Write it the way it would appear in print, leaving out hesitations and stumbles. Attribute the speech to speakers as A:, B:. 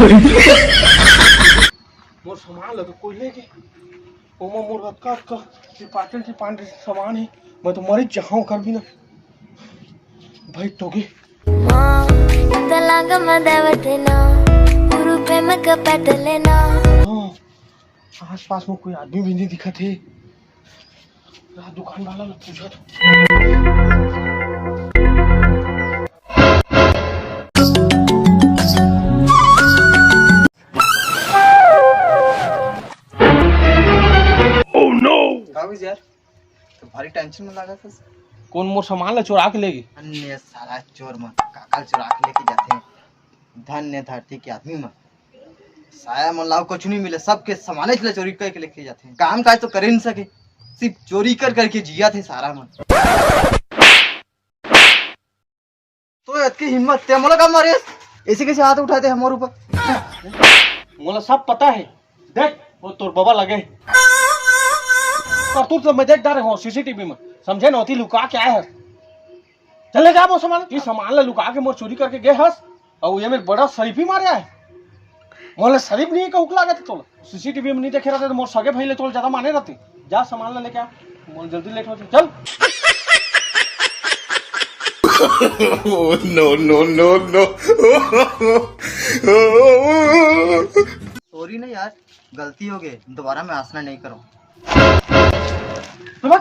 A: मोर सामान लगे कोई लेके ओमा मोर अक्का अक्का पाटन से पांडे सामान है मैं तो मरी जाऊं कर भी ना भाई तोगे
B: इंतलांग मदवतना उरुपे में कपटलेना
A: आस पास में कोई आदमी भी नहीं दिखा थे दुकान वाला पूछा तो
C: यार तो भारी टेंशन में लगा था।
A: कौन मोर सामान ला चुरा के लेगी
C: अन्य सारा चोर मन काका चुरा के लेके जाते हैं। धन्य धरती के आदमी मन साया मन लाओ कुछ नहीं मिले सबके सामान चोरी करके लेके जाते हैं। काम काज तो कर ही नहीं सके सिर्फ चोरी कर करके जिया थे सारा मन। तो इतनी हिम्मत ते मोला काम मारे ऐसे कैसे हाथ उठाते हमारे ऊपर।
A: मोला सब पता है देख वो तोर बाबा लगे करतूत सब मैं देख डारे हो सीसीटीवी में समझे नौती लुका के आए है चले जा वो सामान ये सामान ला लुका के मोर चोरी करके गए हस और ये मेरे बड़ा शरीफी मारे है मोला शरीफ नहीं है का उकला गया तो सीसीटीवी में नहीं देखे रहते तो मोर सगे भाई ले तो ज्यादा माने रहते जा सामान ला लेके आ मोर जल्दी लेट हो चल।
D: No no no no
C: sorry ना यार गलती हो गई दोबारा मैं आसना नहीं करूँ।
A: तो बस